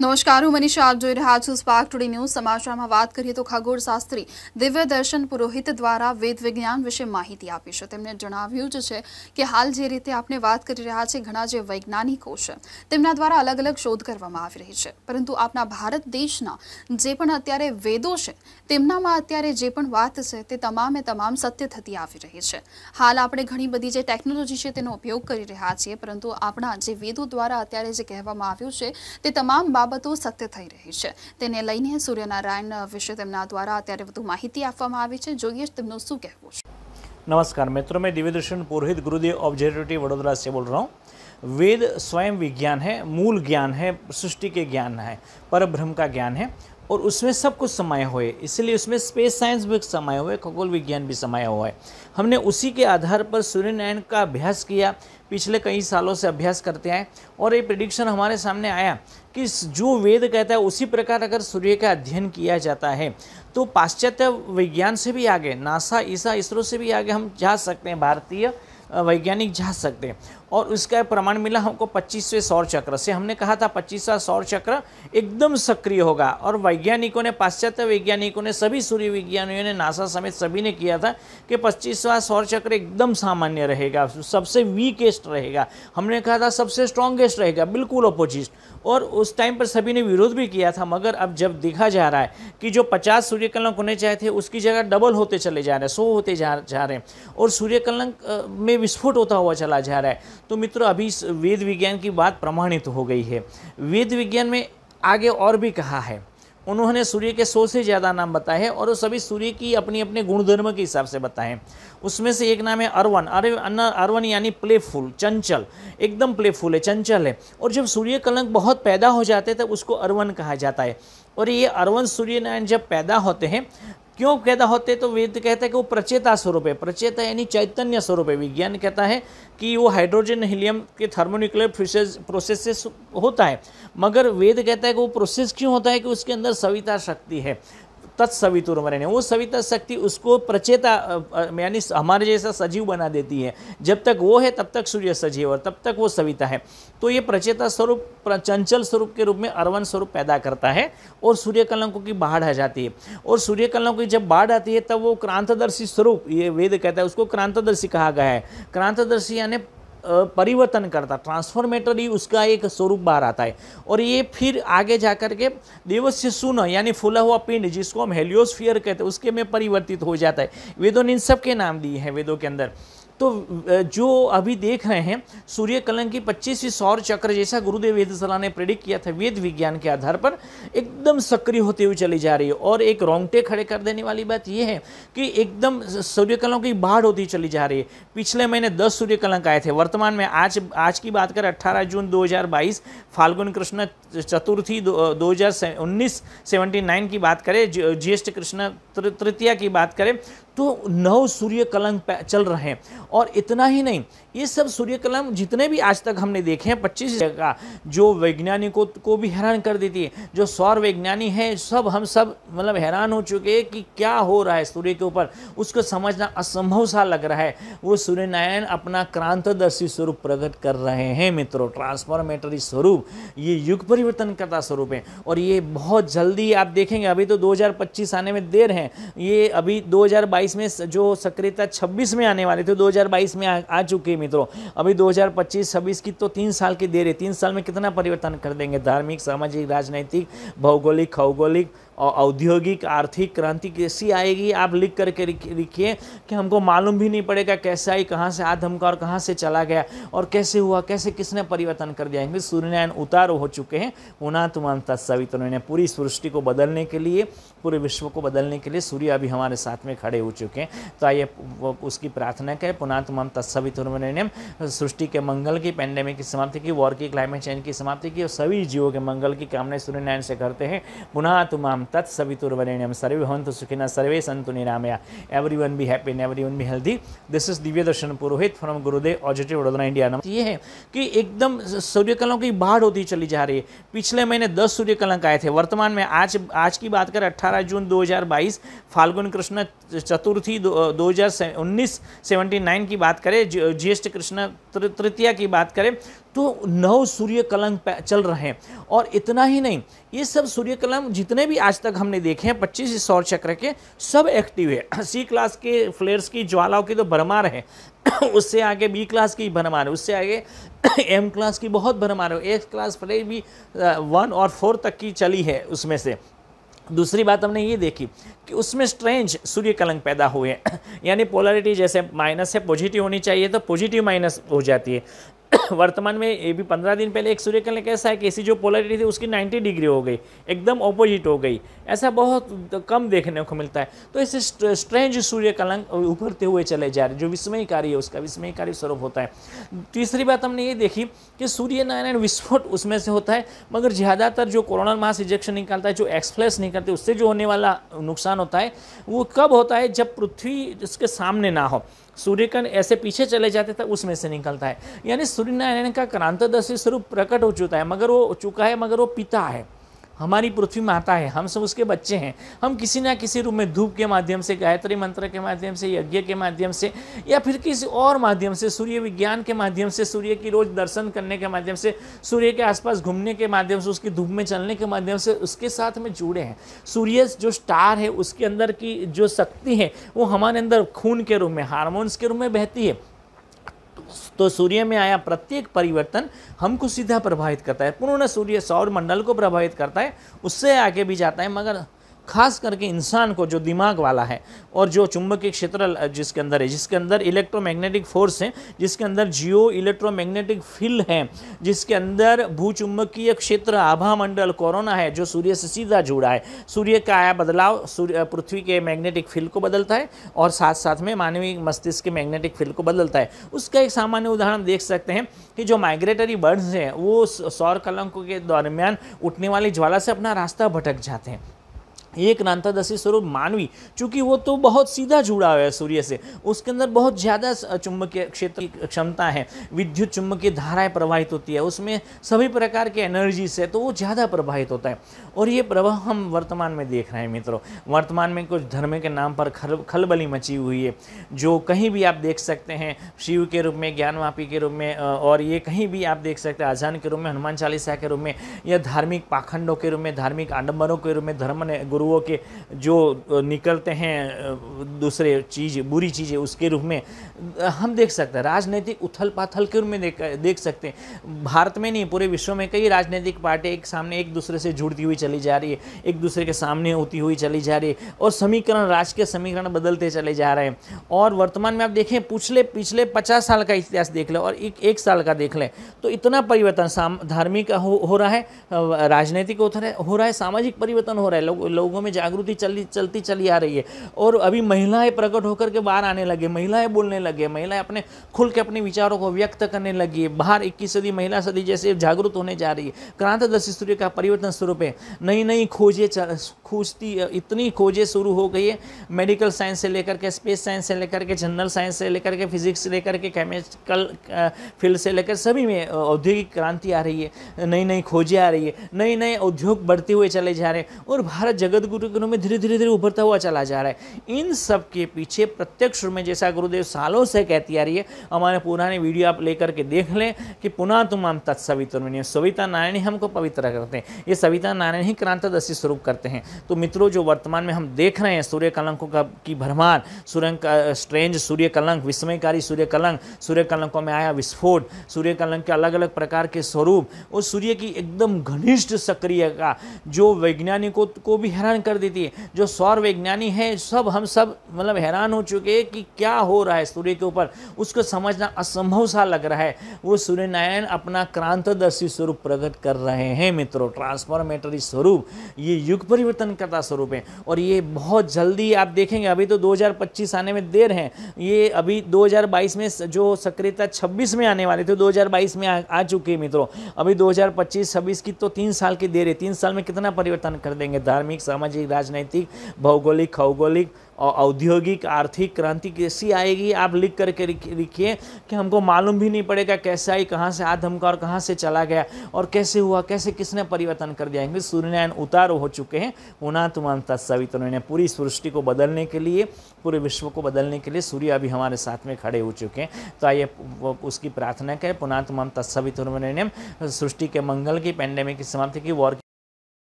નમસ્કાર, હું મનીષા. આપ જોઈ રહ્યા છો સ્પાર્ક ટુડે ન્યૂઝ. સમાચારમાં વાત કરીએ તો ખગોળશાસ્ત્રી દિવ્ય દર્શન પુરોહિત દ્વારા વેદ વિજ્ઞાન વિશે માહિતી આપી છે. તેમણે જણાવ્યું જ છે કે હાલ જે રીતે આપણે વાત કરી રહ્યા છે, ઘણા જે વૈજ્ઞાનિકો છે તેમના દ્વારા અલગ અલગ શોધ કરવામાં આવી રહી છે, પરંતુ આપણા ભારત દેશના જે પણ અત્યારે વેદો છે તેમનામાં અત્યારે જે પણ વાત છે તે તમામે તમામ સત્ય થતી આવી રહી છે. હાલ આપણે ઘણી બધી જે ટેકનોલોજી છે તેનો ઉપયોગ કરી રહ્યા છીએ, પરંતુ આપણા જે વેદો દ્વારા અત્યારે જે કહેવામાં આવ્યું છે તે તમામ બાબતો સત્ય થઈ રહી છે. તેને લઈને સૂર્યનારાયણ વિશે તેમના દ્વારા અત્યારે વધુ માહિતી આપવામાં આવી છે. જોઈએ તેમનું શું કહેવું છે. नमस्कार मित्रों, मैं दिव्य दर्शन पुरोहित गुरुदेव ऑब्जर्वेटरी वडोदरा से बोल रहा हूँ। वेद स्वयं विज्ञान है, मूल ज्ञान है, सृष्टि के ज्ञान है, पर ब्रह्म का ज्ञान है और उसमें सब कुछ समाया हुआ है। इसलिए उसमें स्पेस साइंस भी समाया हुआ है, खगोल विज्ञान भी समाया हुआ है। हमने उसी के आधार पर सूर्यनारायण का अभ्यास किया, पिछले कई सालों से अभ्यास करते आए और ये प्रेडिक्शन हमारे सामने आया कि जो वेद कहता है उसी प्रकार अगर सूर्य का अध्ययन किया जाता है तो पाश्चात्य विज्ञान से भी आगे, नासा, ईसा, इसरो से भी आगे हम जा सकते हैं, भारतीय वैज्ञानिक जा सकते हैं। और उसका प्रमाण मिला हमको 25वें सौर चक्र से। हमने कहा था 25वां सौर चक्र एकदम सक्रिय होगा और वैज्ञानिकों ने, पाश्चात्य वैज्ञानिकों ने, सभी सूर्य विज्ञानियों ने, नासा समेत सभी ने किया था कि 25वां सौर चक्र एकदम सामान्य रहेगा, सबसे वीकेस्ट रहेगा। हमने कहा था सबसे स्ट्रॉन्गेस्ट रहेगा, बिल्कुल अपोजिट। और उस टाइम पर सभी ने विरोध भी किया था, मगर अब जब देखा जा रहा है कि जो 50 सूर्यकलंक होने चाहे थे उसकी जगह डबल होते चले जा रहे हैं, 100 होते जा रहे हैं और सूर्यकलंक में विस्फोट होता हुआ चला जा रहा है। तो मित्रों, अभी वेद विज्ञान की बात प्रमाणित हो गई है। वेद विज्ञान में आगे और भी कहा है, उन्होंने सूर्य के 100 से ज़्यादा नाम बताए हैं और वो सभी सूर्य की अपनी अपने गुणधर्म के हिसाब से बताए हैं। उसमें से एक नाम है अर्वन। अर्वन यानी प्लेफुल, चंचल, एकदम प्लेफुल है, चंचल है। और जब सूर्य कलंक बहुत पैदा हो जाते हैं तब उसको अर्वन कहा जाता है। और ये अर्वन सूर्यनारायण जब पैदा होते हैं, क्यों पैदा होते हैं तो वेद कहता है कि वो प्रचेता स्वरूप है। प्रचेता यानी चैतन्य स्वरूप है। विज्ञान कहता है कि वो हाइड्रोजन हीलियम के थर्मोन्यूक्लियर प्रोसेस से होता है, मगर वेद कहता है कि वो प्रोसेस क्यों होता है कि उसके अंदर सविता शक्ति है, तत्सवितुर्वरेण्यम। वो सविता शक्ति उसको प्रचेता यानी हमारे जैसा सजीव बना देती है। जब तक वो है तब तक सूर्य सजीव और तब तक वो सविता है। तो ये प्रचेता स्वरूप, चंचल स्वरूप के रूप में अर्वन स्वरूप पैदा करता है और सूर्यकलंकों की बाढ़ आ जाती है। और सूर्यकलंकों की जब बाढ़ आती है तब वो क्रांतदर्शी स्वरूप, ये वेद कहता है, उसको क्रांतदर्शी कहा गया है। क्रांतदर्शी यानी परिवर्तन करता, ट्रांसफॉर्मेटरी उसका एक स्वरूप बाहर आता है। और ये फिर आगे जाकर के देवस्य सुन यानी फूला हुआ पिंड, जिसको हम हेलियोस्फीयर कहते हैं, उसके में परिवर्तित हो जाता है। वेदों ने इन सब के नाम दिए हैं वेदों के अंदर। तो जो अभी देख रहे हैं सूर्य कलंक की 25वीं सौर चक्र, जैसा गुरुदेव वेदशाला ने प्रेडिक्ट किया था वेद विज्ञान के आधार पर, एकदम सक्रिय होते हुए चली जा रही है। और एक रोंगटे खड़े कर देने वाली बात यह है कि एकदम सूर्य कलंक की बाढ़ होती चली जा रही है। पिछले महीने 10 सूर्य कलंक आए थे। वर्तमान में आज की बात करें 18 जून 2022 फाल्गुन कृष्ण चतुर्थी 2019 की बात करें, ज्येष्ठ कृष्ण तृतीया की बात करें, तो 9 सूर्य कलंक चल रहे हैं। और इतना ही नहीं, ये सब सूर्य कलंक जितने भी आज तक हमने देखे हैं 25 जगह, जो वैज्ञानिकों को भी हैरान कर देती है। जो सौर वैज्ञानिक हैं सब, हम सब मतलब हैरान हो चुके हैं कि क्या हो रहा है सूर्य के ऊपर, उसको समझना असंभव सा लग रहा है। वो सूर्यनारायण अपना क्रांतदर्शी स्वरूप प्रकट कर रहे हैं मित्रों, ट्रांसफॉर्मेटरी स्वरूप, ये युग परिवर्तन करता स्वरूप है। और ये बहुत जल्दी आप देखेंगे, अभी तो 2025 आने में देर है, ये अभी 2022 में जो सक्रियता 26 में आने वाले थे 2022 में आ चुके हैं मित्रों। अभी 2025-26 की तो 3 साल की देर है। 3 साल में कितना परिवर्तन कर देंगे, धार्मिक, सामाजिक, राजनैतिक, भौगोलिक, खगोलिक और औद्योगिक, आर्थिक क्रांति कैसी आएगी। आप लिख करके लिखिए कि हमको मालूम भी नहीं पड़ेगा कैसे आई, कहाँ से आ धमका और कहाँ से चला गया और कैसे हुआ, कैसे किसने परिवर्तन कर दिया। क्योंकि सूर्यनारायण उतार हो चुके हैं। पुनः तुम तत्सवितुर्वरेण्यम, पूरी सृष्टि को बदलने के लिए, पूरे विश्व को बदलने के लिए सूर्य अभी हमारे साथ में खड़े हो चुके हैं। तो आइए उसकी प्रार्थना करें। पुनः तुम तत्सवितुर्वरेण्यम, सृष्टि के मंगल की, पेंडेमिक की समाप्ति की, वॉर की, क्लाइमेट चेंज की समाप्ति की और सभी जीवों के मंगल की कामना सूर्यनारायण से करते हैं। पुनः तुम तत्सवितुर्वरेण्यम, सर्वे भवन्तु सुखिनः, सर्वे सन्तु निरामया, everyone be happy and everyone be healthy. This is Divya Darshan Purohit from Gurudev observatory Vadodara, India. ये है कि एकदम सूर्य कलंक की बाढ़ होती चली जा रही है। पिछले महीने 10 सूर्य कलंक आए थे। वर्तमान में आज की बात करें 18 जून 2022 फाल्गुन कृष्ण चतुर्थी 2019 की बात करें, ज्येष्ठ कृष्ण तृतीया की बात करें, तो 9 सूर्य कलंक चल रहे हैं। और इतना ही नहीं, ये सब सूर्य कलंक जितने भी आज तक हमने देखे हैं 25 सौर चक्र के, सब एक्टिव है। सी क्लास के फ्लेयर्स की ज्वालाओं की तो भरमार है, उससे आगे बी क्लास की भरमार है, उससे आगे एम क्लास की बहुत भरमार है, ए क्लास फ्लेयर भी 1 और 4 तक की चली है उसमें से। दूसरी बात हमने ये देखी कि उसमें स्ट्रेंज सूर्य कलंक पैदा हुए हैं, यानी पोलैरिटी जैसे माइनस है पॉजिटिव होनी चाहिए तो पॉजिटिव माइनस हो जाती है। वर्तमान में ये भी 15 दिन पहले एक सूर्य कलंक ऐसा है कि ऐसी जो पोलैरिटी थी उसकी 90 डिग्री हो गई, एकदम ऑपोजिट हो गई। ऐसा बहुत कम देखने को मिलता है। तो ऐसे स्ट्रेंज सूर्य कलंक उभरते हुए चले जा रहे, जो विस्मयकारी है उसका विस्मयकारी स्वरूप होता है। तीसरी बात हमने ये देखी कि सूर्य नारायण विस्फोट उसमें से होता है, मगर ज़्यादातर जो कोरोनल मास इजेक्शन निकालता है, जो एक्सफ्लेश निकलते उससे जो होने वाला नुकसान होता है वो कब होता है, जब पृथ्वी इसके सामने ना हो, सूर्यकिरण ऐसे पीछे चले जाते तब उसमें से निकलता है। यानी सूर्य नारायण का क्रांतदर्शी स्वरूप प्रकट हो चुका है, मगर वो पिता है, हमारी पृथ्वी माता है, हम सब उसके बच्चे हैं। हम किसी ना किसी रूप में धूप के माध्यम से, गायत्री मंत्र के माध्यम से, यज्ञ के माध्यम से, या फिर किसी और माध्यम से, सूर्य विज्ञान के माध्यम से, सूर्य की रोज दर्शन करने के माध्यम से, सूर्य के आसपास घूमने के माध्यम से, उसकी धूप में चलने के माध्यम से उसके साथ में जुड़े हैं। सूर्य जो स्टार है उसके अंदर की जो शक्ति है वो हमारे अंदर खून के रूप में, हार्मोन्स के रूप में बहती है। तो सूर्य में आया प्रत्येक परिवर्तन हमको सीधा प्रभावित करता है, पूर्ण सूर्य सौर मंडल को प्रभावित करता है, उससे आगे भी जाता है। मगर खास करके इंसान को जो दिमाग वाला है और जो चुंबकीय क्षेत्र जिसके अंदर है, जिसके अंदर इलेक्ट्रोमैग्नेटिक फोर्स है, जिसके अंदर जियो इलेक्ट्रोमैग्नेटिक फील्ड है, जिसके अंदर भूचुंबकीय क्षेत्र आभा मंडल कोरोना है, जो सूर्य से सीधा जुड़ा है। सूर्य का आया बदलाव सूर्य पृथ्वी के मैग्नेटिक फील्ड को बदलता है और साथ साथ में मानवीय मस्तिष्क के मैग्नेटिक फील्ड को बदलता है। उसका एक सामान्य उदाहरण देख सकते हैं कि जो माइग्रेटरी बर्ड्स हैं वो सौर कलंकों के दरमियान उठने वाली ज्वाला से अपना रास्ता भटक जाते हैं। ये क्रांतदर्शी स्वरूप मानवी, चूंकि वो तो बहुत सीधा जुड़ा हुआ है सूर्य से, उसके अंदर बहुत ज़्यादा चुंबकीय क्षेत्र की क्षमता है, विद्युत चुंबकीय धाराएं प्रवाहित होती है, उसमें सभी प्रकार के एनर्जी से, तो वो ज़्यादा प्रभावित होता है। और ये प्रभाव हम वर्तमान में देख रहे हैं मित्रों। वर्तमान में कुछ धर्म के नाम पर खलबली मची हुई है, जो कहीं भी आप देख सकते हैं, शिव के रूप में, ज्ञानवापी के रूप में, और ये कहीं भी आप देख सकते हैं अजान के रूप में, हनुमान चालीसा के रूप में, या धार्मिक पाखंडों के रूप में, धार्मिक आडंबरों के रूप में, धर्म ने गुरुओं के जो निकलते हैं दूसरे चीज़, बुरी चीज़ें, उसके रूप में हम देख सकते हैं। राजनीतिक उथल पाथल के रूप में देख सकते हैं। भारत में नहीं, पूरे विश्व में कई राजनीतिक पार्टी एक दूसरे से जुड़ती हुई चली जा रही है, एक दूसरे के सामने होती हुई चली जा रही है, और समीकरण, राजकीय समीकरण बदलते चले जा रहे हैं। और वर्तमान में आप देखें, पिछले 50 साल का इतिहास देख लें और एक साल का देख लें, तो इतना परिवर्तन धार्मिक हो रहा है, राजनीतिक हो रहा है, सामाजिक परिवर्तन हो रहा है, लोगों में जागृति चलती चली आ रही है। और अभी महिलाएं प्रकट होकर के बाहर आने लगे, महिलाएं बोलने लगे, महिलाएं अपने खुल के अपने विचारों को व्यक्त करने लगी है। बाहर 21 सदी महिला सदी जैसे जागरूक होने जा रही है। क्रांतदर्शी सूर्य का परिवर्तन स्वरूप है। नई नई इतनी खोजें शुरू हो गई है, मेडिकल साइंस से लेकर के, स्पेस साइंस से लेकर के, जनरल साइंस से लेकर के, फिजिक्स से लेकर के, केमिकल फील्ड से लेकर सभी में औद्योगिक क्रांति आ रही है, नई नई खोजें आ रही है, नए नए उद्योग बढ़ते हुए चले जा रहे हैं, और भारत जगत गुरु के रूप में धीरे धीरे उभरता हुआ चला जा रहा है। इन सब के पीछे प्रत्यक्ष रूप में, जैसा गुरुदेव सालों से कहती आ रही है, हमारे पुराने वीडियो आप लेकर के देख लें कि पुनः तुम तत्सवितुर्वरेण्यम, सविता नारायण ही हमको पवित्र करते हैं। ये सविता नारायण ही क्रांतदर्शी स्वरूप करते हैं। तो मित्रों, जो वर्तमान में हम देख रहे हैं सूर्य कलंकों की भरमार, सूर्य का स्ट्रेंज सूर्य कलंक, विस्मयकारी सूर्य कलंक, सूर्य कलंकों में आया विस्फोट, सूर्य कलंक के अलग अलग प्रकार के स्वरूप, और सूर्य की एकदम घनिष्ठ सक्रियता जो वैज्ञानिकों को भी हैरान कर देती है। जो सौर वैज्ञानिक है, हम सब मतलब हैरान हो चुके हैं कि क्या हो रहा है सूर्य के ऊपर, उसको समझना असंभव सा लग रहा है। वो सूर्य नारायण अपना क्रांतदर्शी स्वरूप प्रकट कर रहे हैं मित्रों, ट्रांसफॉर्मेटरी स्वरूप, ये युग परिवर्तन करता स्वरूप है। और ये बहुत जल्दी आप देखेंगे, अभी तो 2025 आने में देर है, ये अभी 2022 में जो सक्रियता 26 में आने वाली थी, 2022 में आ चुकी है मित्रों। अभी 2025-26 की तो 3 साल की देर है। 3 साल में कितना परिवर्तन कर देंगे, धार्मिक, सामाजिक, राजनैतिक, भौगोलिक, खौगोलिक और औद्योगिक, आर्थिक क्रांति कैसी आएगी, आप लिख करके लिखिए कि हमको मालूम भी नहीं पड़ेगा कैसे आई, कहाँ से आधमका और कहाँ से चला गया और कैसे हुआ, कैसे किसने परिवर्तन कर दिया। क्योंकि सूर्यनारायण उतार हो चुके हैं, उन्नातुमान तत्सवितुर्वरेण्यम। पूरी सृष्टि को बदलने के लिए, पूरे विश्व को बदलने के लिए सूर्य अभी हमारे साथ में खड़े हो चुके हैं। तो आइए उसकी प्रार्थना करें, पुनातुमान तत्सवितुर्वरेण्यम। सृष्टि के मंगल की, पेंडेमिक की समाप्ति की, वॉर